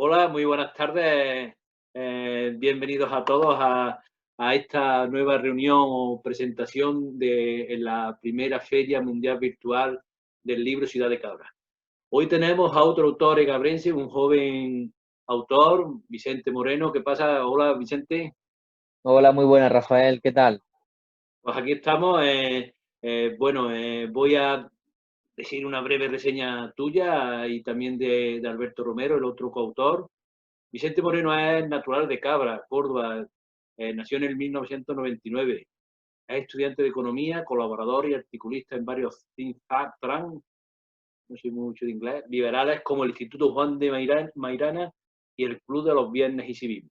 Hola, muy buenas tardes. Bienvenidos a todos a esta nueva reunión o presentación en la primera Feria Mundial Virtual del libro Ciudad de Cabra. Hoy tenemos a otro autor egabrense, un joven autor, Vicente Moreno. ¿Qué pasa? Hola, Vicente. Hola, muy buenas, Rafael, ¿qué tal? Pues aquí estamos. Voy a decir una breve reseña tuya y también de Alberto Romero, el otro coautor. Vicente Moreno es natural de Cabra, Córdoba. Nació en el 1999. Es estudiante de economía, colaborador y articulista en varios think tanks, no sé mucho de inglés, liberales como el Instituto Juan de Mairana y el Club de los Viernes y Civismo.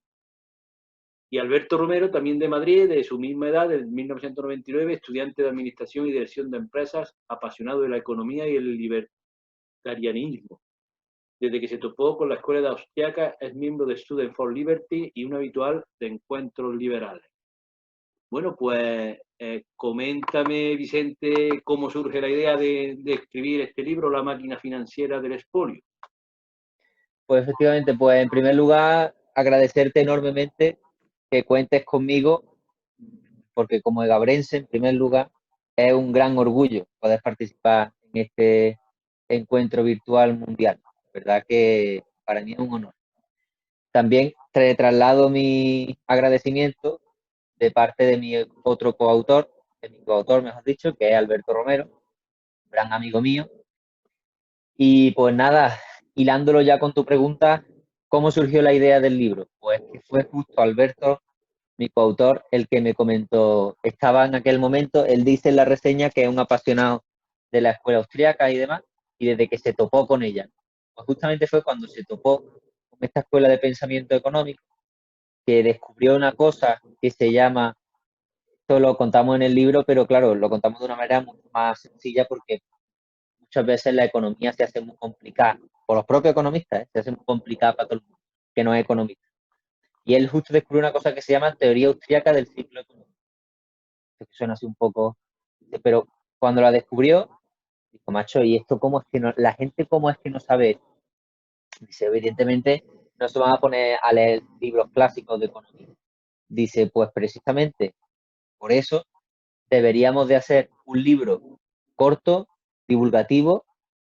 Y Alberto Romero, también de Madrid, de su misma edad, de 1999, estudiante de Administración y Dirección de Empresas, apasionado de la economía y el libertarianismo. Desde que se topó con la escuela austriaca, es miembro de Students for Liberty y un habitual de encuentros liberales. Bueno, pues coméntame, Vicente, cómo surge la idea de escribir este libro, La máquina financiera del expolio. Pues efectivamente, pues en primer lugar, agradecerte enormemente que cuentes conmigo, porque como egabrense, en primer lugar, es un gran orgullo poder participar en este encuentro virtual mundial. La verdad que para mí es un honor. También te traslado mi agradecimiento de parte de mi otro coautor, de mi coautor, mejor dicho, que es Alberto Romero, un gran amigo mío. Y pues nada, hilándolo ya con tu pregunta, ¿cómo surgió la idea del libro? Pues que fue justo Alberto, mi coautor, el que me comentó, estaba en aquel momento, él dice en la reseña que es un apasionado de la escuela austríaca y demás, y desde que se topó con ella. Pues justamente fue cuando se topó con esta escuela de pensamiento económico, que descubrió una cosa que se llama, esto lo contamos en el libro, pero claro, lo contamos de una manera mucho más sencilla porque muchas veces la economía se hace muy complicada, por los propios economistas, se hace muy complicada para todo el mundo, que no es economista. Y él justo descubrió una cosa que se llama teoría austríaca del ciclo económico, que suena así un poco, pero cuando la descubrió, dijo, macho, ¿y esto cómo es que no, la gente cómo es que no sabe? Dice, evidentemente no se van a poner a leer libros clásicos de economía. Dice, pues precisamente por eso deberíamos de hacer un libro corto, divulgativo,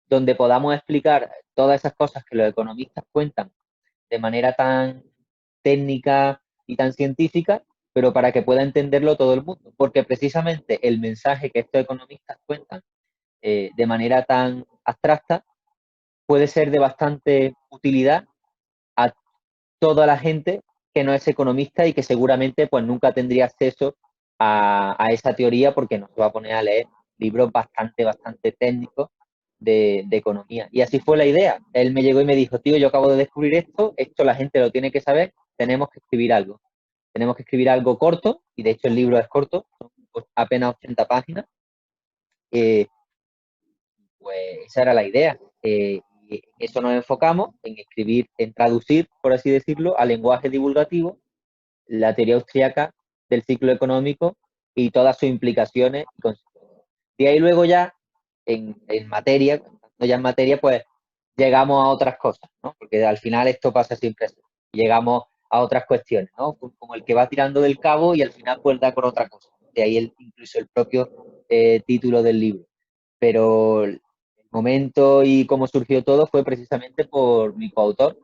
donde podamos explicar todas esas cosas que los economistas cuentan de manera tan técnica y tan científica, pero para que pueda entenderlo todo el mundo. Porque precisamente el mensaje que estos economistas cuentan de manera tan abstracta puede ser de bastante utilidad a toda la gente que no es economista y que seguramente pues nunca tendría acceso a esa teoría porque no se va a poner a leer libros bastante técnicos de economía. Y así fue la idea. Él me llegó y me dijo, tío, yo acabo de descubrir esto la gente lo tiene que saber, tenemos que escribir algo. Tenemos que escribir algo corto, y de hecho el libro es corto, son apenas 80 páginas. Eh, pues esa era la idea. Y en eso nos enfocamos, en escribir, en traducir, por así decirlo, a lenguaje divulgativo la teoría austríaca del ciclo económico y todas sus implicaciones y consecuencias. De ahí luego ya, en materia, cuando ya en materia, pues llegamos a otras cosas, ¿no? Porque al final esto pasa siempre así. Llegamos a otras cuestiones, ¿no? Como el que va tirando del cabo y al final pues da con otra cosa. De ahí incluso el propio título del libro. Pero el momento y cómo surgió todo fue precisamente por mi coautor,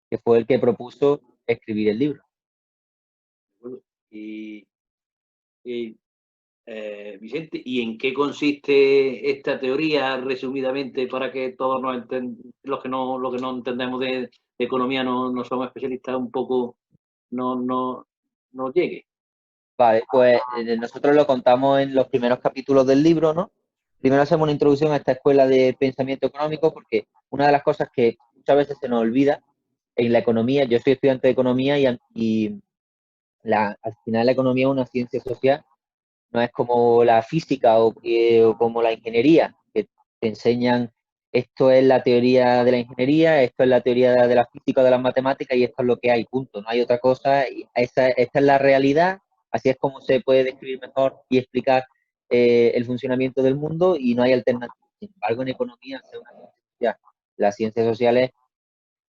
que fue el que propuso escribir el libro. Y, y, Vicente, ¿y en qué consiste esta teoría resumidamente para que todos los que no entendemos de economía, no somos especialistas, un poco no, no, nos llegue? Vale, pues nosotros lo contamos en los primeros capítulos del libro, ¿no? Primero hacemos una introducción a esta escuela de pensamiento económico porque una de las cosas que muchas veces se nos olvida en la economía, yo soy estudiante de economía y al final la economía es una ciencia social, no es como la física o como la ingeniería, que te enseñan esto es la teoría de la ingeniería, esto es la teoría de la física o de las matemáticas y esto es lo que hay, punto, no hay otra cosa, y esta es la realidad, así es como se puede describir mejor y explicar el funcionamiento del mundo y no hay alternativa. Sin embargo, en economía, hacer una ciencia social, las ciencias sociales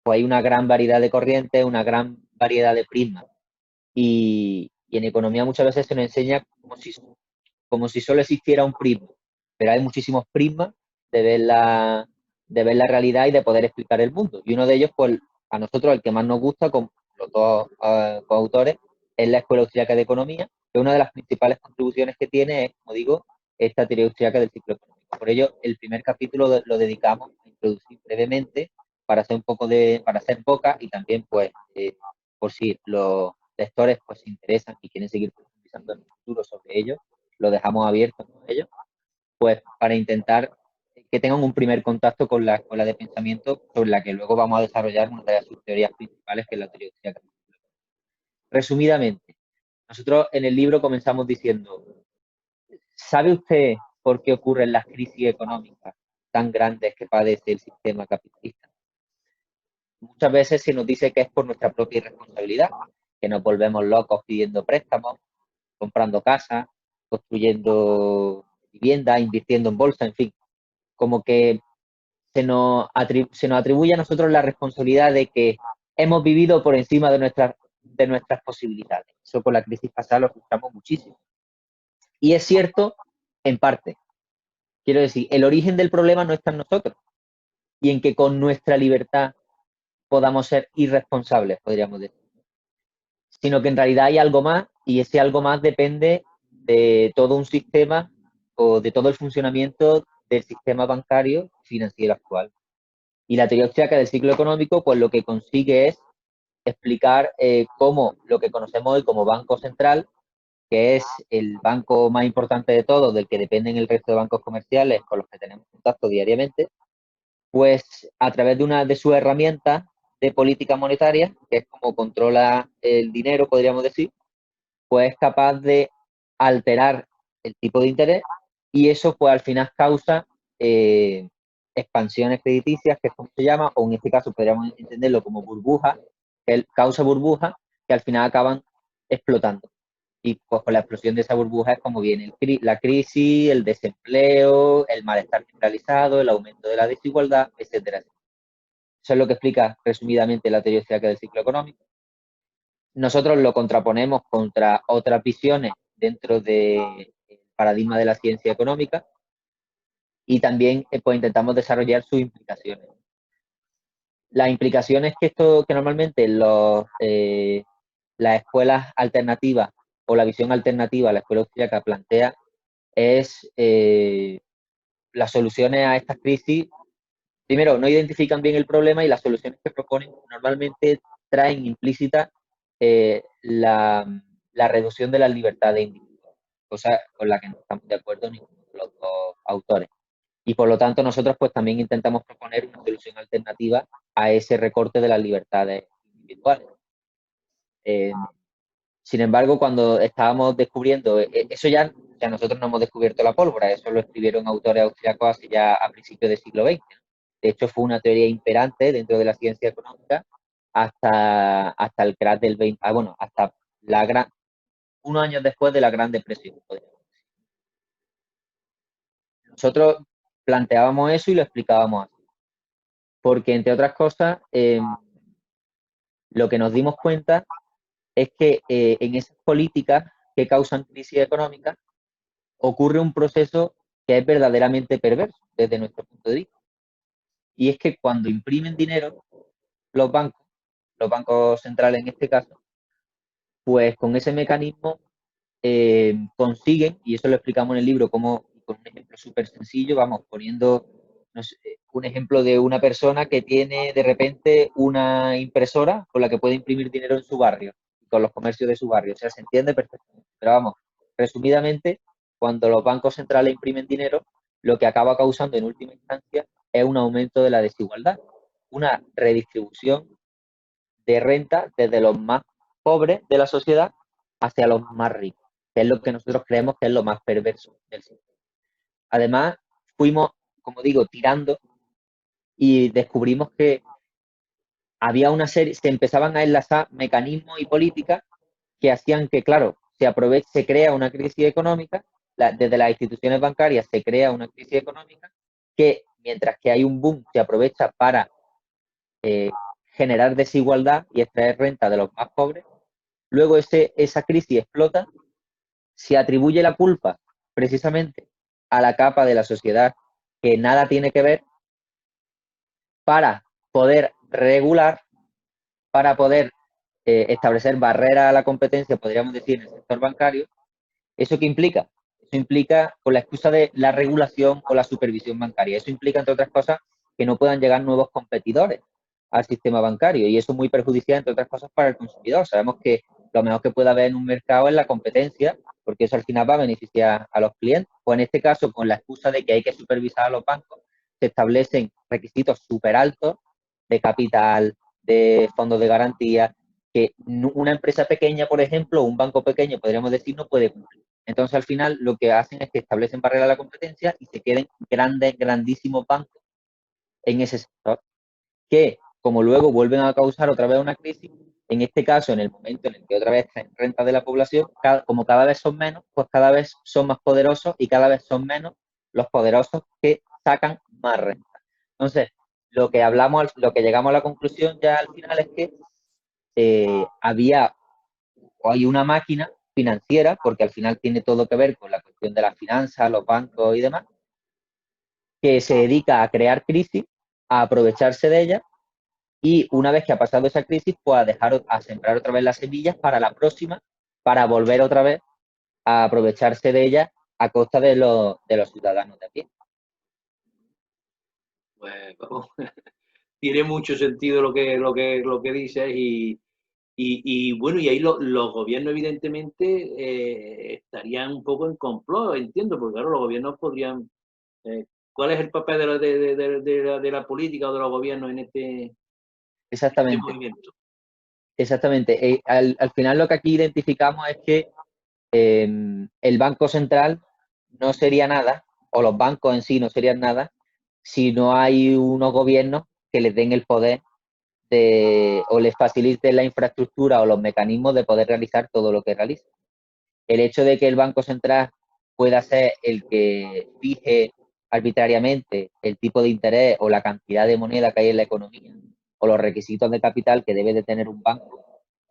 pues hay una gran variedad de corrientes, una gran variedad de prismas. Y en economía muchas veces se nos enseña como si solo existiera un prisma, pero hay muchísimos prismas de ver la realidad y de poder explicar el mundo. Y uno de ellos, pues a nosotros el que más nos gusta, con los dos coautores, es la Escuela Austriaca de Economía, que una de las principales contribuciones que tiene es, como digo, esta teoría austriaca del ciclo económico. Por ello, el primer capítulo lo dedicamos a introducir brevemente para hacer un poco para hacer boca y también, pues, por si los lectores pues se interesan y quieren seguir profundizando en el futuro sobre ello, lo dejamos abierto con ellos, pues para intentar que tengan un primer contacto con la escuela de pensamiento sobre la que luego vamos a desarrollar una de sus teorías principales, que es la teoría austriaca. Resumidamente, nosotros en el libro comenzamos diciendo, ¿sabe usted por qué ocurren las crisis económicas tan grandes que padece el sistema capitalista? Muchas veces se nos dice que es por nuestra propia irresponsabilidad, que nos volvemos locos pidiendo préstamos, comprando casas, construyendo viviendas, invirtiendo en bolsa, en fin, como que se nos atribuye a nosotros la responsabilidad de que hemos vivido por encima de nuestras posibilidades. Eso con la crisis pasada lo escuchamos muchísimo. Y es cierto en parte. Quiero decir, el origen del problema no está en nosotros y en que con nuestra libertad podamos ser irresponsables, podríamos decir, sino que en realidad hay algo más y ese algo más depende de todo un sistema o de todo el funcionamiento del sistema bancario financiero actual. Y la teoría austriaca del ciclo económico, pues lo que consigue es explicar cómo lo que conocemos hoy como Banco Central, que es el banco más importante de todos, del que dependen el resto de bancos comerciales con los que tenemos contacto diariamente, pues a través de una de sus herramientas de política monetaria, que es como controla el dinero, podríamos decir, pues es capaz de alterar el tipo de interés y eso pues al final causa expansiones crediticias, que es como se llama, o en este caso podríamos entenderlo como burbujas, que causa burbujas que al final acaban explotando. Y pues con la explosión de esa burbuja es como viene la crisis, el desempleo, el malestar generalizado, el aumento de la desigualdad, etcétera. Eso es lo que explica resumidamente la teoría austriaca del ciclo económico. Nosotros lo contraponemos contra otras visiones dentro del paradigma de la ciencia económica y también pues intentamos desarrollar sus implicaciones. Las implicaciones que normalmente las escuelas alternativas o la visión alternativa a la escuela austríaca plantea es las soluciones a estas crisis. Primero, no identifican bien el problema y las soluciones que proponen normalmente traen implícita la reducción de las libertades individuales, cosa con la que no estamos de acuerdo ninguno de los dos autores. Y por lo tanto nosotros pues también intentamos proponer una solución alternativa a ese recorte de las libertades individuales. Sin embargo, cuando estábamos descubriendo, eso ya nosotros no hemos descubierto la pólvora, eso lo escribieron autores austriacos hace ya a principios del siglo XX. De hecho, fue una teoría imperante dentro de la ciencia económica hasta el crash del 20, bueno, hasta unos años después de la Gran Depresión. Nosotros planteábamos eso y lo explicábamos así. Porque, entre otras cosas, lo que nos dimos cuenta es que en esas políticas que causan crisis económica ocurre un proceso que es verdaderamente perverso desde nuestro punto de vista. Y es que cuando imprimen dinero los bancos centrales en este caso, pues con ese mecanismo consiguen, y eso lo explicamos en el libro como con un ejemplo súper sencillo, vamos poniendo no sé, un ejemplo de una persona que tiene de repente una impresora con la que puede imprimir dinero en su barrio, con los comercios de su barrio. O sea, se entiende perfectamente. Pero vamos, resumidamente, cuando los bancos centrales imprimen dinero, lo que acaba causando en última instancia es un aumento de la desigualdad, una redistribución de renta desde los más pobres de la sociedad hacia los más ricos, que es lo que nosotros creemos que es lo más perverso del sistema. Además, fuimos, como digo, tirando y descubrimos que había una serie, se empezaban a enlazar mecanismos y políticas que hacían que, claro, se crea una crisis económica, desde las instituciones bancarias se crea una crisis económica que, mientras que hay un boom, se aprovecha para generar desigualdad y extraer renta de los más pobres. Luego esa crisis explota, se atribuye la culpa precisamente a la capa de la sociedad que nada tiene que ver, para poder regular, para poder establecer barreras a la competencia, podríamos decir, en el sector bancario. ¿Eso qué implica? Eso implica, con la excusa de la regulación o la supervisión bancaria, eso implica, entre otras cosas, que no puedan llegar nuevos competidores al sistema bancario, y eso es muy perjudicial, entre otras cosas, para el consumidor. Sabemos que lo mejor que puede haber en un mercado es la competencia, porque eso al final va a beneficiar a los clientes. Pues en este caso, con la excusa de que hay que supervisar a los bancos, se establecen requisitos súper altos de capital, de fondos de garantía, que una empresa pequeña, por ejemplo, un banco pequeño, podríamos decir, no puede cumplir. Entonces, al final, lo que hacen es que establecen barreras a la competencia y se queden grandes, grandísimos bancos en ese sector, que, como luego vuelven a causar otra vez una crisis, en este caso, en el momento en el que otra vez traen renta de la población, como cada vez son menos, pues cada vez son más poderosos y cada vez son menos los poderosos que sacan más renta. Entonces, lo que hablamos, lo que llegamos a la conclusión ya al final es que había o hay una máquina financiera, porque al final tiene todo que ver con la cuestión de las finanzas, los bancos y demás, que se dedica a crear crisis, a aprovecharse de ellas, y una vez que ha pasado esa crisis, pues a sembrar otra vez las semillas para la próxima, para volver otra vez a aprovecharse de ellas a costa de los ciudadanos de a pie. Pues vamos, tiene mucho sentido lo que dices y bueno, y ahí los gobiernos evidentemente estarían un poco en complot, entiendo, porque claro, los gobiernos podrían... ¿cuál es el papel de la política o de los gobiernos en este Exactamente, movimiento? exactamente. Al final lo que aquí identificamos es que el Banco Central no sería nada, o los bancos en sí no serían nada, si no hay unos gobiernos que les den el poder o les faciliten la infraestructura o los mecanismos de poder realizar todo lo que realiza. El hecho de que el Banco Central pueda ser el que fije arbitrariamente el tipo de interés o la cantidad de moneda que hay en la economía o los requisitos de capital que debe de tener un banco,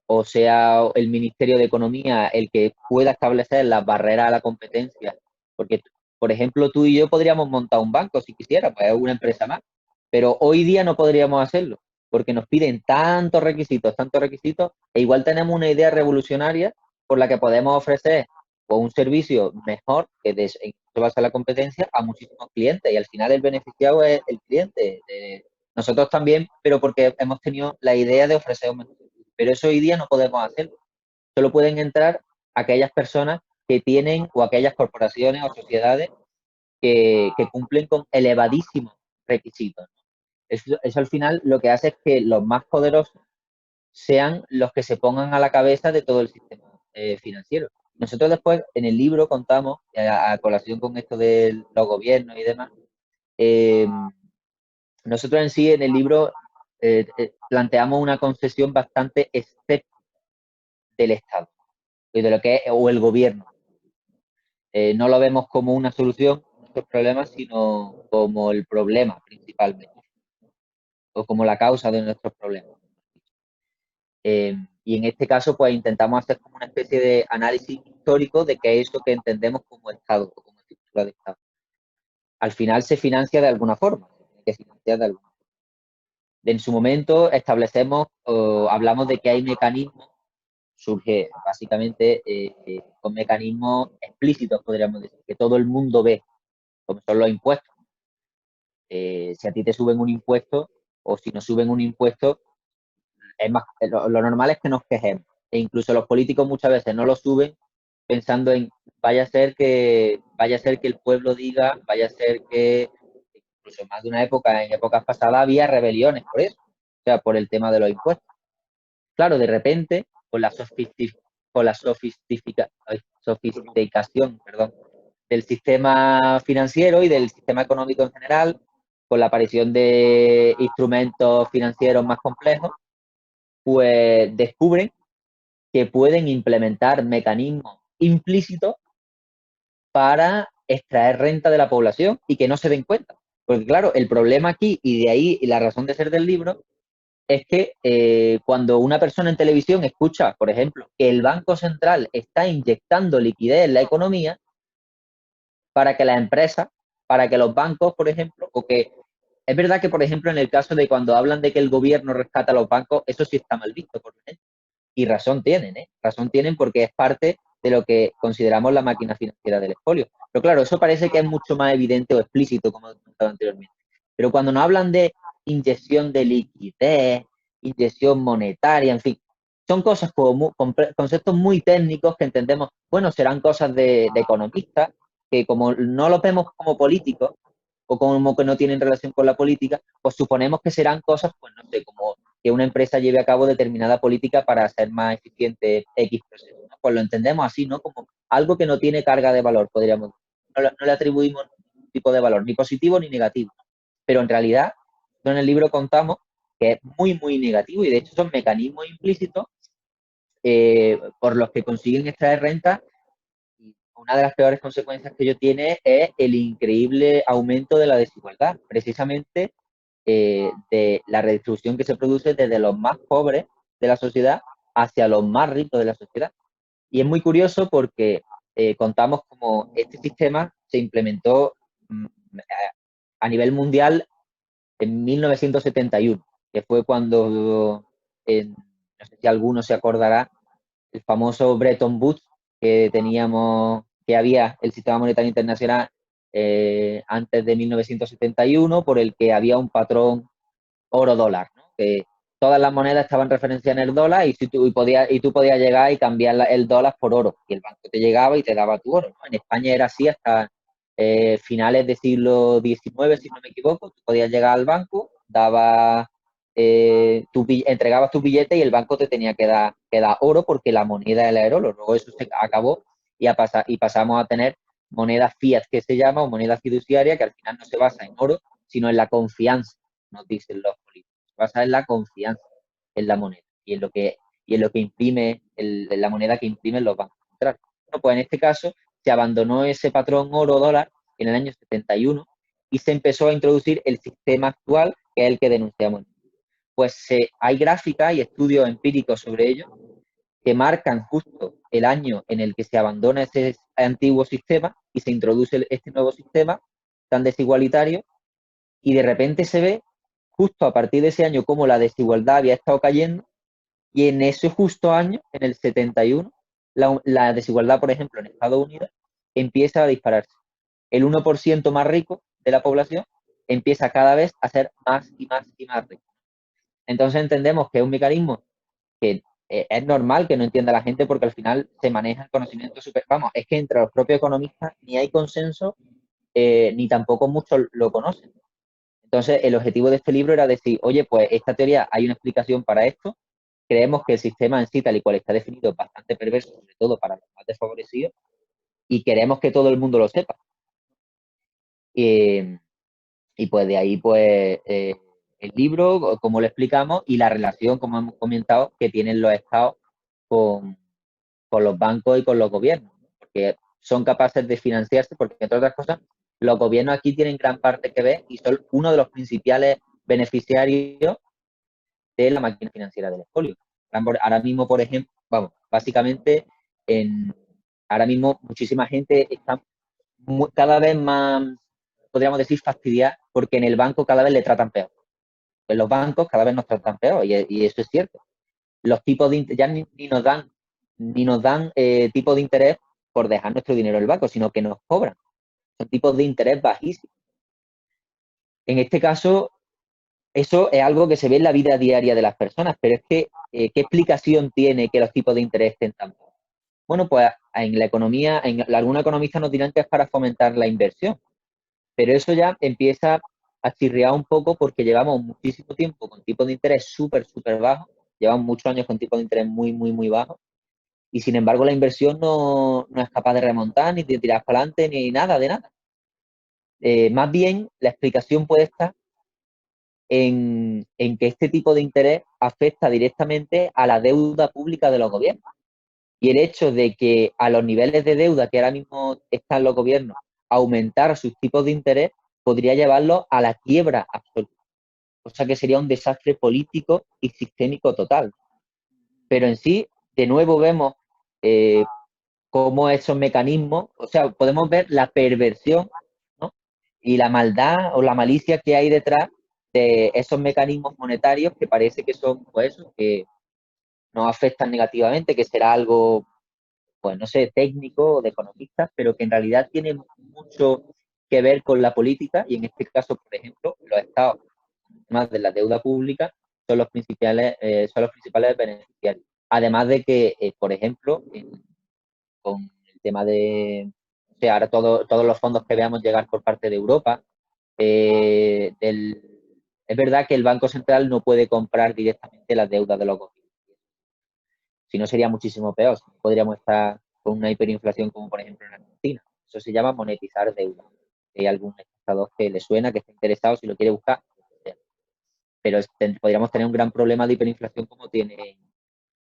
o sea el Ministerio de Economía el que pueda establecer las barreras a la competencia, porque, por ejemplo, tú y yo podríamos montar un banco si quisiera, pues es una empresa más, pero hoy día no podríamos hacerlo, porque nos piden tantos requisitos, e igual tenemos una idea revolucionaria por la que podemos ofrecer pues, un servicio mejor que se basa en la competencia a muchísimos clientes, y al final el beneficiado es el cliente. Nosotros también, pero porque hemos tenido la idea de ofrecer un mejor servicio. Pero eso hoy día no podemos hacerlo. Solo pueden entrar aquellas personas que tienen, o aquellas corporaciones o sociedades que cumplen con elevadísimos requisitos. Eso al final lo que hace es que los más poderosos sean los que se pongan a la cabeza de todo el sistema financiero. Nosotros después en el libro contamos, a colación con esto de los gobiernos y demás, nosotros en sí en el libro planteamos una concesión bastante escéptica del Estado y de lo que es, o el gobierno. No lo vemos como una solución a nuestros problemas, sino como el problema principalmente, o como la causa de nuestros problemas. Y en este caso, pues intentamos hacer como una especie de análisis histórico de qué es eso que entendemos como Estado o como estructura de Estado. Al final se financia de alguna forma, se tiene que financiar de alguna forma. En su momento establecemos, hablamos de que hay mecanismos, surge básicamente con mecanismos explícitos, podríamos decir, que todo el mundo ve, como son los impuestos. Si a ti te suben un impuesto, o si nos suben un impuesto, es más, lo normal es que nos quejemos. E incluso los políticos muchas veces no lo suben pensando en vaya a ser que el pueblo diga, vaya a ser que incluso más de una época, en épocas pasadas había rebeliones por eso, o sea, por el tema de los impuestos. Claro, de repente, con la sofisticación, perdón, del sistema financiero y del sistema económico en general, con la aparición de instrumentos financieros más complejos, pues descubren que pueden implementar mecanismos implícitos para extraer renta de la población y que no se den cuenta. Porque claro, el problema aquí, y de ahí la razón de ser del libro, es que cuando una persona en televisión escucha, por ejemplo, que el Banco Central está inyectando liquidez en la economía para que las empresas, para que los bancos, por ejemplo, o que es verdad que, por ejemplo, en el caso de cuando hablan de que el gobierno rescata a los bancos, eso sí está mal visto, por ejemplo. Y razón tienen, ¿eh? Razón tienen porque es parte de lo que consideramos la máquina financiera del expolio. Pero claro, eso parece que es mucho más evidente o explícito, como he comentado anteriormente. Pero cuando nos hablan de inyección de liquidez, inyección monetaria, en fin, son cosas como conceptos muy técnicos que entendemos, bueno, serán cosas de economistas, que como no los vemos como políticos, o como que no tienen relación con la política, pues suponemos que serán cosas, pues no sé, como que una empresa lleve a cabo determinada política para hacer más eficiente X proceso, ¿no? Pues lo entendemos así, ¿no? Como algo que no tiene carga de valor, podríamos decir. No le atribuimos ningún tipo de valor, ni positivo ni negativo. Pero en realidad, en el libro contamos que es muy, muy negativo y de hecho son mecanismos implícitos por los que consiguen extraer renta y una de las peores consecuencias que ello tiene es el increíble aumento de la desigualdad, precisamente de la redistribución que se produce desde los más pobres de la sociedad hacia los más ricos de la sociedad. Y es muy curioso porque contamos como este sistema se implementó a nivel mundial en 1971, que fue cuando, no sé si alguno se acordará, el famoso Bretton Woods que teníamos, que había el sistema monetario internacional antes de 1971, por el que había un patrón oro-dólar, ¿no? Que todas las monedas estaban referenciadas en el dólar y, si tú podías llegar y cambiar el dólar por oro y el banco te llegaba y te daba tu oro, ¿no? En España era así hasta finales del siglo XIX, si no me equivoco, tú podías llegar al banco, entregabas tu billete y el banco te tenía que dar oro porque la moneda era el oro. Luego eso se acabó y pasamos a tener moneda fiat que se llama o moneda fiduciaria que al final no se basa en oro, sino en la confianza, nos dicen los políticos. Se basa en la confianza en la moneda y en lo que imprime, la moneda que imprimen los bancos centrales. Bueno, pues en este caso se abandonó ese patrón oro-dólar en el año 71 y se empezó a introducir el sistema actual, que es el que denunciamos. Pues hay gráficas y estudios empíricos sobre ello que marcan justo el año en el que se abandona ese antiguo sistema y se introduce este nuevo sistema tan desigualitario y de repente se ve justo a partir de ese año cómo la desigualdad había estado cayendo y en ese justo año, en el 71, la desigualdad, por ejemplo, en Estados Unidos empieza a dispararse. El 1% más rico de la población empieza cada vez a ser más y más y más rico. Entonces entendemos que es un mecanismo que es normal que no entienda la gente porque al final se maneja el conocimiento super. Vamos, es que entre los propios economistas ni hay consenso ni tampoco muchos lo conocen. Entonces, el objetivo de este libro era decir, oye, pues esta teoría hay una explicación para esto, creemos que el sistema en sí, tal y cual está definido, es bastante perverso, sobre todo para los más desfavorecidos, y queremos que todo el mundo lo sepa. Y pues de ahí, pues, el libro, como lo explicamos, y la relación, como hemos comentado, que tienen los estados con, con los bancos y con los gobiernos, ¿no? Porque son capaces de financiarse, porque entre otras cosas, los gobiernos aquí tienen gran parte que ver y son uno de los principales beneficiarios de la máquina financiera del expolio. Ahora mismo, por ejemplo, vamos, básicamente, ahora mismo muchísima gente está cada vez más, podríamos decir, fastidiada porque en el banco cada vez le tratan peor. En los bancos cada vez nos tratan peor y eso es cierto. Los tipos de ya ni nos dan tipos de interés por dejar nuestro dinero en el banco, sino que nos cobran. Son tipos de interés bajísimos. En este caso, eso es algo que se ve en la vida diaria de las personas, pero es que, ¿qué explicación tiene que los tipos de interés estén tan bajos? Bueno, pues en la economía, algunos economistas nos dirán que es para fomentar la inversión, pero eso ya empieza a chirriar un poco porque llevamos muchísimo tiempo con tipos de interés súper, súper bajos, llevamos muchos años con tipos de interés muy, muy, muy bajos, y sin embargo la inversión no es capaz de remontar, ni de tirar para adelante, ni nada de nada. Más bien, la explicación puede estar en que este tipo de interés afecta directamente a la deuda pública de los gobiernos. Y el hecho de que a los niveles de deuda que ahora mismo están los gobiernos, aumentar sus tipos de interés podría llevarlos a la quiebra absoluta. o sea que sería un desastre político y sistémico total. Pero en sí, de nuevo vemos cómo esos mecanismos, o sea, podemos ver la perversión, ¿no? Y la maldad o la malicia que hay detrás de esos mecanismos monetarios que parece que son, pues eso, que nos afectan negativamente, que será algo, pues no sé, técnico o de economistas, pero que en realidad tiene mucho que ver con la política y en este caso, por ejemplo, los estados más de la deuda pública son los principales beneficiarios. Además de que, por ejemplo, con el tema de, o sea, ahora todos los fondos que veamos llegar por parte de Europa, es verdad que el Banco Central no puede comprar directamente las deudas de los gobiernos. Si no, sería muchísimo peor. Podríamos estar con una hiperinflación como, por ejemplo, en Argentina. Eso se llama monetizar deuda. Hay algún estado que le suena, que está interesado, si lo quiere buscar, pero podríamos tener un gran problema de hiperinflación como tiene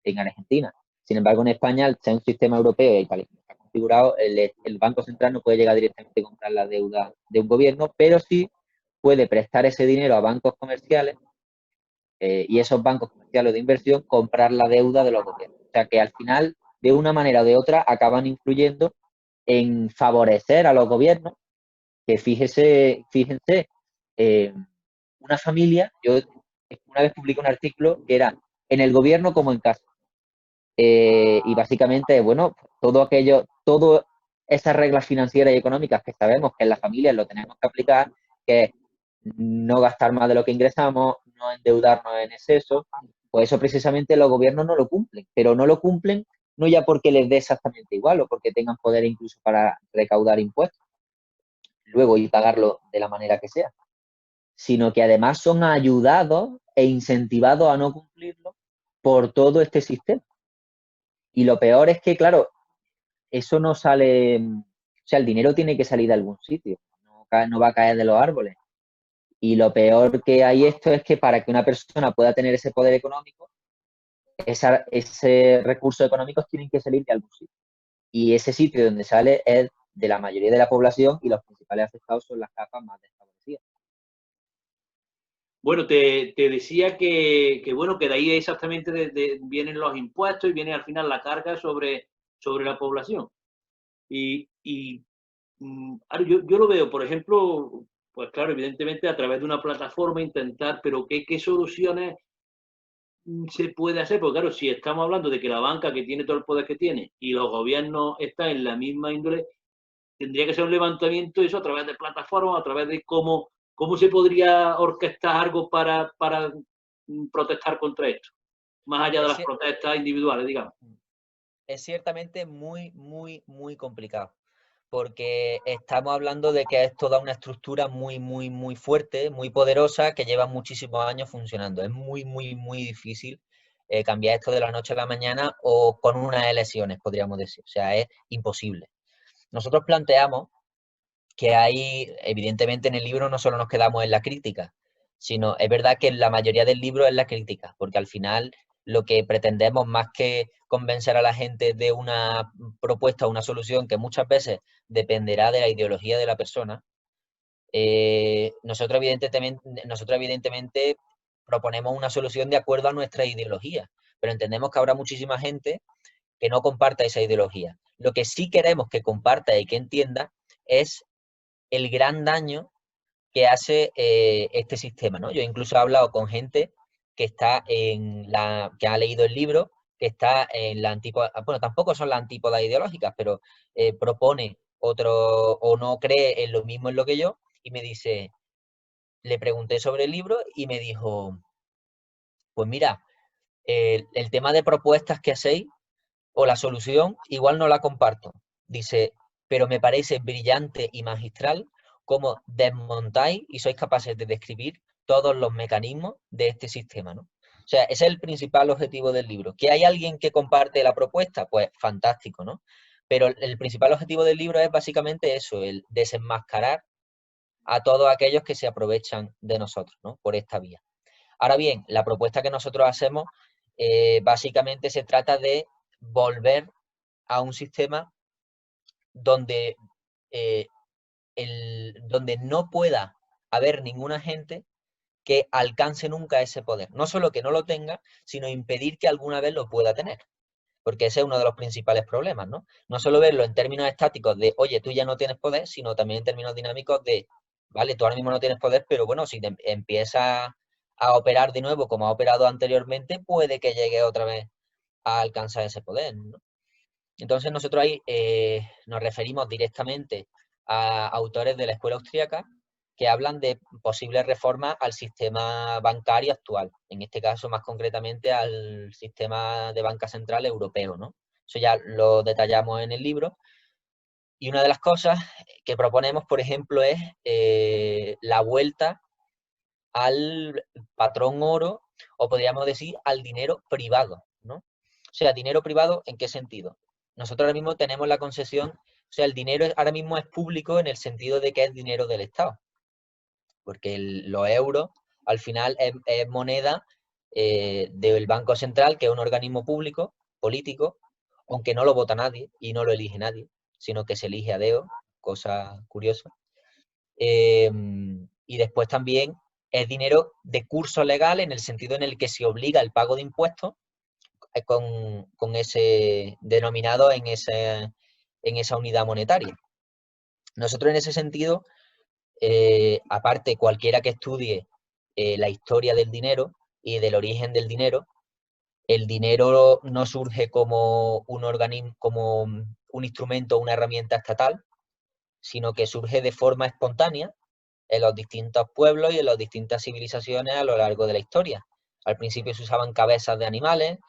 en Argentina. Sin embargo, en España, al ser un sistema europeo y tal y como está configurado, el Banco Central no puede llegar directamente a comprar la deuda de un gobierno, pero sí puede prestar ese dinero a bancos comerciales y esos bancos comerciales de inversión comprar la deuda de los gobiernos. O sea que al final, de una manera o de otra, acaban influyendo en favorecer a los gobiernos, que fíjense, eh, una familia, yo una vez publiqué un artículo que era en el gobierno como en casa. Y básicamente, bueno, todas esas reglas financieras y económicas que sabemos que en las familias lo tenemos que aplicar, que es no gastar más de lo que ingresamos, no endeudarnos en exceso, pues eso precisamente los gobiernos no lo cumplen, pero no lo cumplen no ya porque les dé exactamente igual o porque tengan poder incluso para recaudar impuestos luego y pagarlo de la manera que sea, sino que además son ayudados e incentivados a no cumplirlo por todo este sistema. Y lo peor es que, claro, eso no sale, o sea, el dinero tiene que salir de algún sitio, no va a caer de los árboles. Y lo peor que hay esto es que para que una persona pueda tener ese poder económico, ese recursos económicos tienen que salir de algún sitio. Y ese sitio donde sale es de la mayoría de la población y los principales afectados son las capas más desfavorecidas. Bueno, te decía bueno, que de ahí exactamente vienen los impuestos y viene al final la carga sobre la población. Y ahora yo lo veo, por ejemplo, pues claro, evidentemente a través de una plataforma intentar, pero ¿qué soluciones se puede hacer? Porque claro, si estamos hablando de que la banca que tiene todo el poder que tiene y los gobiernos están en la misma índole, tendría que ser un levantamiento eso a través de plataformas, a través de cómo se podría orquestar algo para protestar contra esto, más allá de las protestas individuales, digamos. Es ciertamente muy, muy, muy complicado, porque estamos hablando de que es toda una estructura muy, muy, muy fuerte, muy poderosa, que lleva muchísimos años funcionando. Es muy, muy, muy difícil cambiar esto de la noche a la mañana o con unas elecciones, podríamos decir. O sea, es imposible. Nosotros planteamos que hay, evidentemente en el libro no solo nos quedamos en la crítica, sino es verdad que la mayoría del libro es la crítica, porque al final lo que pretendemos más que convencer a la gente de una propuesta o una solución que muchas veces dependerá de la ideología de la persona, nosotros evidentemente proponemos una solución de acuerdo a nuestra ideología, pero entendemos que habrá muchísima gente que no comparta esa ideología. Lo que sí queremos que comparta y que entienda es el gran daño que hace este sistema, ¿no? Yo incluso he hablado con gente que está que ha leído el libro, que está en la antípoda, bueno, tampoco son las antípodas ideológicas, pero propone otro o no cree en lo mismo en lo que yo y me dice, le pregunté sobre el libro y me dijo, pues mira, el tema de propuestas que hacéis o la solución igual no la comparto. Dice, pero me parece brillante y magistral cómo desmontáis y sois capaces de describir todos los mecanismos de este sistema, ¿no? O sea, ese es el principal objetivo del libro. ¿Que hay alguien que comparte la propuesta? Pues fantástico, ¿no? Pero el principal objetivo del libro es básicamente eso, el desenmascarar a todos aquellos que se aprovechan de nosotros, ¿no? Por esta vía. Ahora bien, la propuesta que nosotros hacemos básicamente se trata de volver a un sistema donde, donde no pueda haber ninguna gente que alcance nunca ese poder. No solo que no lo tenga, sino impedir que alguna vez lo pueda tener. Porque ese es uno de los principales problemas, ¿no? No solo verlo en términos estáticos de, oye, tú ya no tienes poder, sino también en términos dinámicos de, vale, tú ahora mismo no tienes poder, pero bueno, si te empiezas a operar de nuevo como ha operado anteriormente, puede que llegue otra vez a alcanzar ese poder, ¿no? Entonces nosotros ahí nos referimos directamente a autores de la escuela austríaca que hablan de posibles reformas al sistema bancario actual, en este caso más concretamente al sistema de banca central europeo, ¿no? Eso ya lo detallamos en el libro. Y una de las cosas que proponemos, por ejemplo, es la vuelta al patrón oro, o podríamos decir al dinero privado, ¿no? O sea, dinero privado, ¿en qué sentido? Nosotros ahora mismo tenemos la concesión, o sea, el dinero ahora mismo es público en el sentido de que es dinero del Estado, porque los euros al final es moneda del Banco Central, que es un organismo público, político, aunque no lo vota nadie y no lo elige nadie, sino que se elige a dedo, cosa curiosa. Y después también es dinero de curso legal en el sentido en el que se obliga el pago de impuestos con ese denominado en esa unidad monetaria. Nosotros en ese sentido, aparte cualquiera que estudie la historia del dinero y del origen del dinero, el dinero no surge como un organismo, como un instrumento, una herramienta estatal, sino que surge de forma espontánea en los distintos pueblos y en las distintas civilizaciones a lo largo de la historia. Al principio se usaban cabezas de animales,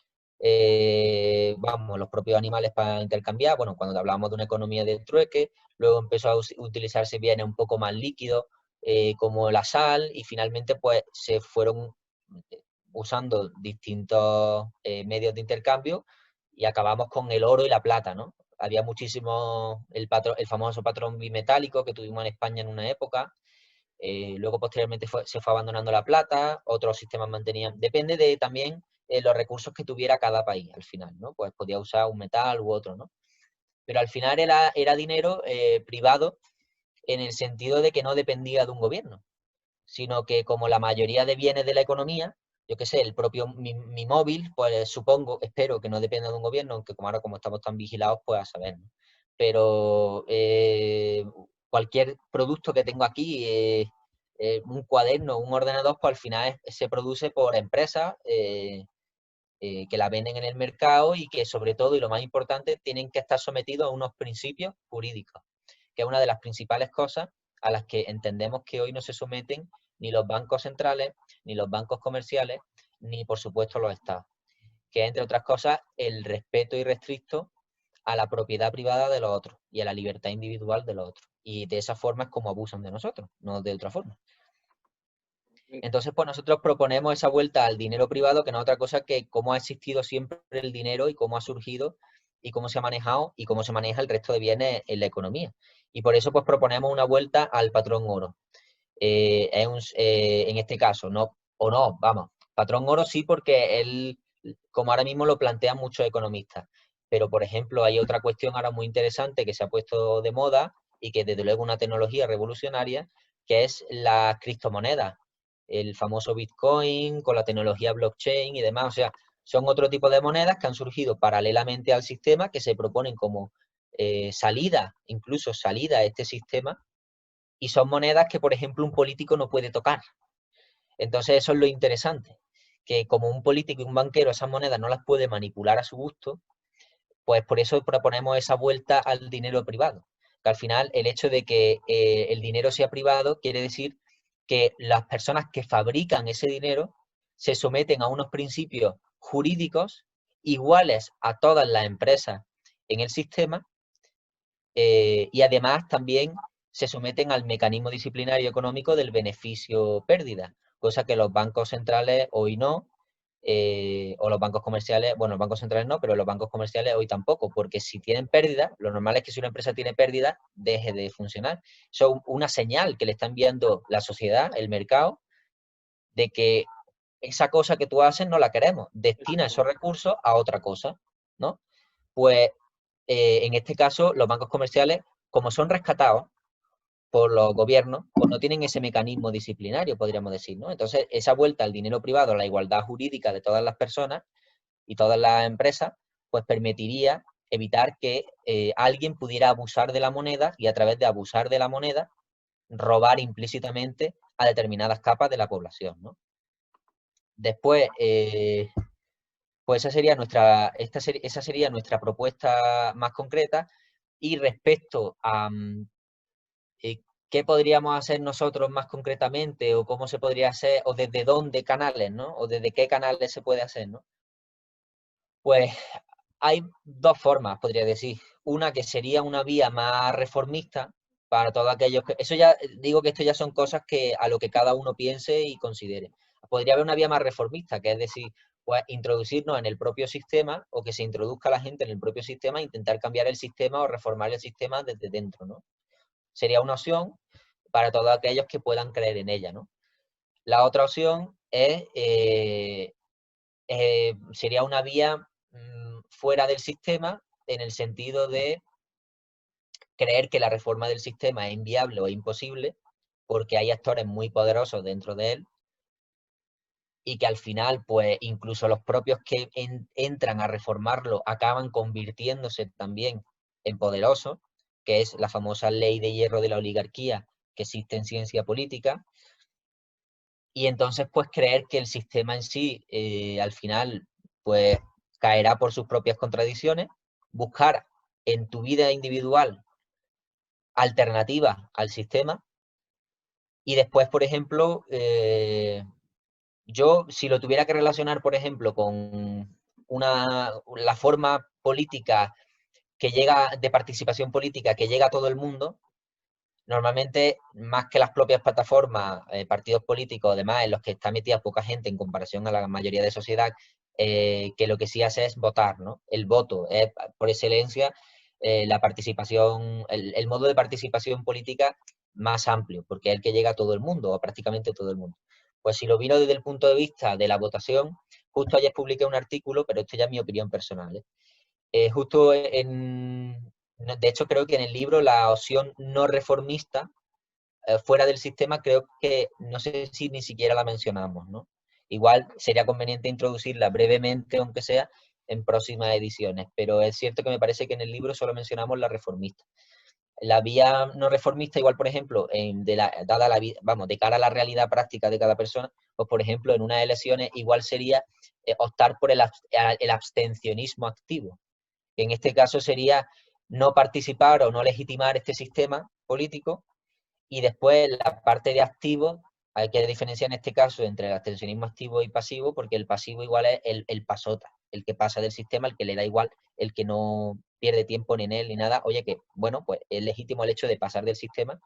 vamos, los propios animales para intercambiar, bueno, cuando hablábamos de una economía de trueque, luego empezó a utilizarse bienes un poco más líquidos, como la sal, y finalmente pues se fueron usando distintos medios de intercambio y acabamos con el oro y la plata, ¿no? Había muchísimo el famoso patrón bimetálico que tuvimos en España en una época. Luego posteriormente se fue abandonando la plata, otros sistemas mantenían, depende de también los recursos que tuviera cada país al final, ¿no? Pues podía usar un metal u otro, ¿no? Pero al final era dinero privado en el sentido de que no dependía de un gobierno, sino que como la mayoría de bienes de la economía, yo qué sé, el propio mi móvil, pues supongo, espero que no dependa de un gobierno, aunque como ahora como estamos tan vigilados, pues a saber, ¿no? Pero cualquier producto que tengo aquí, un cuaderno, un ordenador, pues al final se produce por empresas que la venden en el mercado y que sobre todo, y lo más importante, tienen que estar sometidos a unos principios jurídicos, que es una de las principales cosas a las que entendemos que hoy no se someten ni los bancos centrales, ni los bancos comerciales, ni por supuesto los estados, que es, entre otras cosas, el respeto irrestricto a la propiedad privada de los otros y a la libertad individual de los otros. Y de esa forma es como abusan de nosotros, no de otra forma. Entonces, pues nosotros proponemos esa vuelta al dinero privado, que no es otra cosa que cómo ha existido siempre el dinero y cómo ha surgido y cómo se ha manejado y cómo se maneja el resto de bienes en la economía. Y por eso, pues proponemos una vuelta al patrón oro. En este caso, no, o no, vamos, patrón oro sí, porque él, como ahora mismo lo plantean muchos economistas. Pero, por ejemplo, hay otra cuestión ahora muy interesante que se ha puesto de moda y que desde luego es una tecnología revolucionaria, que es las criptomonedas, el famoso Bitcoin con la tecnología blockchain y demás. O sea, son otro tipo de monedas que han surgido paralelamente al sistema, que se proponen como salida, incluso salida a este sistema, y son monedas que, por ejemplo, un político no puede tocar. Entonces eso es lo interesante, que como un político y un banquero esas monedas no las puede manipular a su gusto, pues por eso proponemos esa vuelta al dinero privado. Que al final el hecho de que el dinero sea privado quiere decir que las personas que fabrican ese dinero se someten a unos principios jurídicos iguales a todas las empresas en el sistema, y además también se someten al mecanismo disciplinario económico del beneficio-pérdida, cosa que los bancos centrales hoy no, o los bancos comerciales, bueno, los bancos centrales no, pero los bancos comerciales hoy tampoco, porque si tienen pérdida, lo normal es que si una empresa tiene pérdida, deje de funcionar. Eso es una señal que le está enviando la sociedad, el mercado, de que esa cosa que tú haces no la queremos, destina esos recursos a otra cosa, ¿no? Pues en este caso, los bancos comerciales, como son rescatados, por los gobiernos, pues no tienen ese mecanismo disciplinario, podríamos decir, ¿no? Entonces, esa vuelta al dinero privado, a la igualdad jurídica de todas las personas y todas las empresas, pues permitiría evitar que alguien pudiera abusar de la moneda y a través de abusar de la moneda robar implícitamente a determinadas capas de la población, ¿no? Después, pues esa sería nuestra propuesta más concreta. Y respecto a qué podríamos hacer nosotros más concretamente, o cómo se podría hacer, o desde dónde canales, ¿no? O desde qué canales se puede hacer, ¿no? Pues hay dos formas, podría decir. Una que sería una vía más reformista para todos aquellos que... Eso ya, digo que esto ya son cosas que a lo que cada uno piense y considere. Podría haber una vía más reformista, que es decir, pues introducirnos en el propio sistema, o que se introduzca la gente en el propio sistema e intentar cambiar el sistema o reformar el sistema desde dentro, ¿no? Sería una opción para todos aquellos que puedan creer en ella, ¿no? La otra opción es, sería una vía fuera del sistema, en el sentido de creer que la reforma del sistema es inviable o imposible, porque hay actores muy poderosos dentro de él, y que al final, pues incluso los propios que entran a reformarlo acaban convirtiéndose también en poderosos, que es la famosa ley de hierro de la oligarquía que existe en ciencia política. Y entonces, pues creer que el sistema en sí, al final, pues caerá por sus propias contradicciones, buscar en tu vida individual alternativas al sistema, y después, por ejemplo, yo, si lo tuviera que relacionar, por ejemplo, con la forma política que llega, de participación política que llega a todo el mundo, normalmente, más que las propias plataformas, partidos políticos, además, en los que está metida poca gente en comparación a la mayoría de sociedad, que lo que sí hace es votar, ¿no? El voto es, por excelencia, la participación, el modo de participación política más amplio, porque es el que llega a todo el mundo, o prácticamente todo el mundo. Pues si lo miro desde el punto de vista de la votación, justo ayer publiqué un artículo, pero esto ya es mi opinión personal, justo de hecho, creo que en el libro la opción no reformista, fuera del sistema, creo que no sé si ni siquiera la mencionamos, ¿no? Igual sería conveniente introducirla brevemente, aunque sea, en próximas ediciones, pero es cierto que me parece que en el libro solo mencionamos la reformista. La vía no reformista, igual, por ejemplo, dada la vida, vamos, de cara a la realidad práctica de cada persona, pues por ejemplo, en unas elecciones igual sería optar por el abstencionismo activo. En este caso sería no participar o no legitimar este sistema político, y después la parte de activo, hay que diferenciar en este caso entre el abstencionismo activo y pasivo, porque el pasivo igual es el pasota, el que pasa del sistema, el que le da igual, el que no pierde tiempo ni en él ni nada. Oye, que bueno, pues es legítimo el hecho de pasar del sistema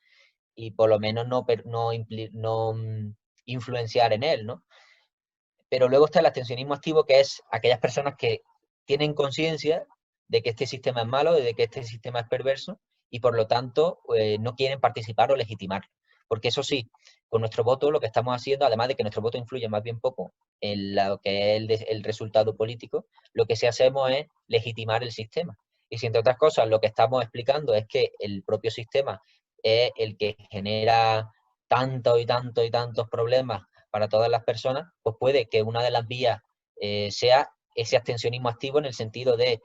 y por lo menos no influenciar en él, ¿no? Pero luego está el abstencionismo activo, que es aquellas personas que tienen conciencia de que este sistema es malo, de que este sistema es perverso, y por lo tanto no quieren participar o legitimar. Porque eso sí, con nuestro voto lo que estamos haciendo, además de que nuestro voto influye más bien poco en lo que es el resultado político, lo que sí hacemos es legitimar el sistema. Y si entre otras cosas lo que estamos explicando es que el propio sistema es el que genera tanto y tanto y tantos problemas para todas las personas, pues puede que una de las vías sea ese abstencionismo activo, en el sentido de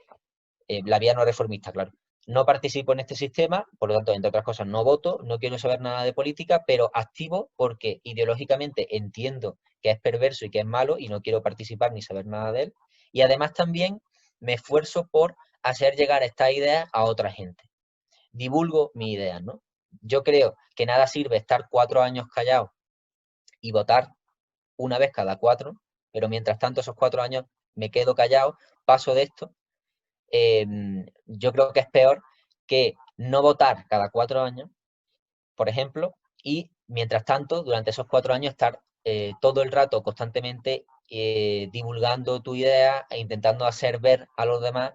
la vía no reformista, claro. No participo en este sistema, por lo tanto, entre otras cosas, no voto, no quiero saber nada de política, pero activo porque ideológicamente entiendo que es perverso y que es malo y no quiero participar ni saber nada de él. Y además también me esfuerzo por hacer llegar esta idea a otra gente. Divulgo mi idea, ¿no? Yo creo que nada sirve estar 4 años callado y votar una vez cada 4, pero mientras tanto esos 4 años me quedo callado, paso de esto. Yo creo que es peor que no votar cada 4 años, por ejemplo, y mientras tanto, durante esos 4 años, estar todo el rato constantemente divulgando tu idea e intentando hacer ver a los demás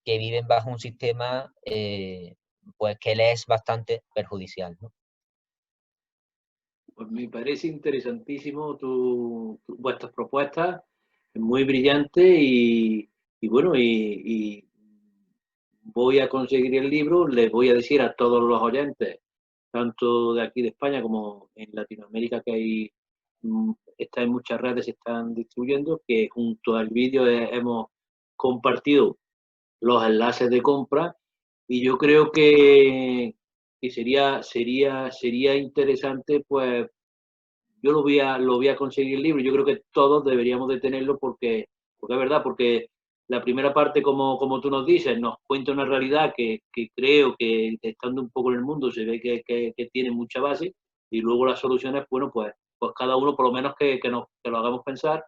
que viven bajo un sistema pues que les es bastante perjudicial, ¿no? Pues me parece interesantísimo vuestras propuestas, muy brillante y bueno, y voy a conseguir el libro, les voy a decir a todos los oyentes tanto de aquí de España como en Latinoamérica, que hay está en muchas redes, se están distribuyendo, que junto al vídeo hemos compartido los enlaces de compra, y yo creo que sería interesante, pues yo lo voy a conseguir el libro. Yo creo que todos deberíamos de tenerlo porque es verdad, porque la primera parte, como tú nos dices, nos cuenta una realidad que creo que estando un poco en el mundo se ve que tiene mucha base, y luego las soluciones, bueno, pues cada uno por lo menos que lo hagamos pensar.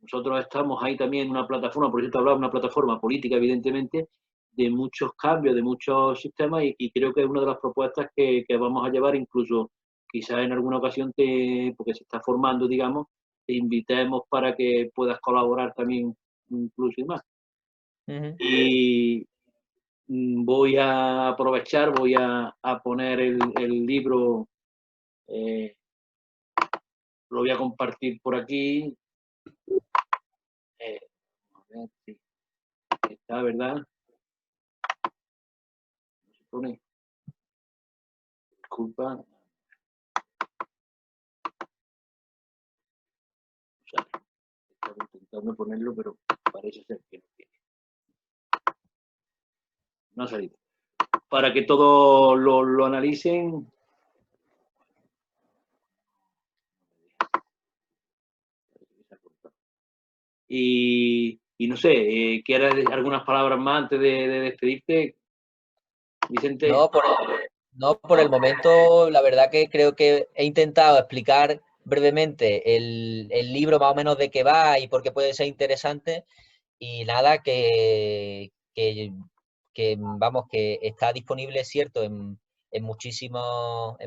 Nosotros estamos ahí también en una plataforma, por cierto, hablaba de una plataforma política, evidentemente, de muchos cambios, de muchos sistemas, y creo que es una de las propuestas que vamos a llevar, incluso quizás en alguna ocasión, porque se está formando, digamos, te invitemos para que puedas colaborar también, incluso y más. Y voy a aprovechar, voy a poner el libro, lo voy a compartir por aquí. A ver si está, ¿verdad? Se pone. Disculpa. O sea, estaba intentando ponerlo, pero parece ser que no tiene. No ha salido. Para que todos lo analicen. Y no sé, ¿quieres algunas palabras más antes de despedirte, Vicente? No, por el momento, la verdad que creo que he intentado explicar brevemente el libro más o menos de qué va y por qué puede ser interesante. Y nada, vamos, que está disponible, es cierto, en muchísimos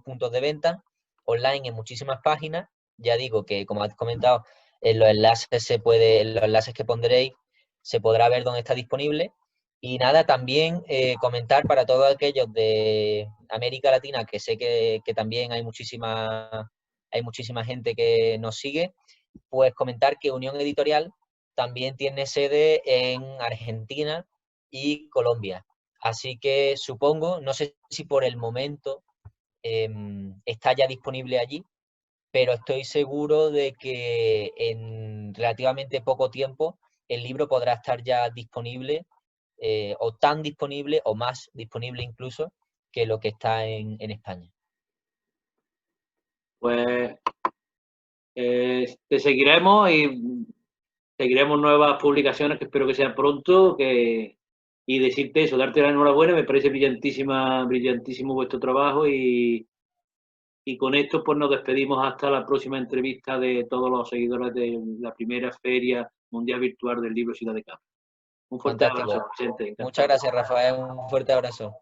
puntos de venta, online, en muchísimas páginas. Ya digo que, como has comentado, en los enlaces que pondréis se podrá ver dónde está disponible. Y nada, también comentar para todos aquellos de América Latina, que sé que también hay muchísima gente que nos sigue, pues comentar que Unión Editorial también tiene sede en Argentina y Colombia. Así que supongo, no sé si por el momento está ya disponible allí, pero estoy seguro de que en relativamente poco tiempo el libro podrá estar ya disponible, o tan disponible o más disponible incluso que lo que está en España. Pues te seguiremos y seguiremos nuevas publicaciones, que espero que sean pronto, y decirte eso, darte la enhorabuena. Me parece brillantísimo vuestro trabajo, y con esto pues nos despedimos hasta la próxima entrevista de todos los seguidores de la primera Feria Mundial Virtual del Libro Ciudad de Cámara. Un fuerte Fantástico. abrazo, Vicente. Muchas gracias, Rafael. Un fuerte abrazo.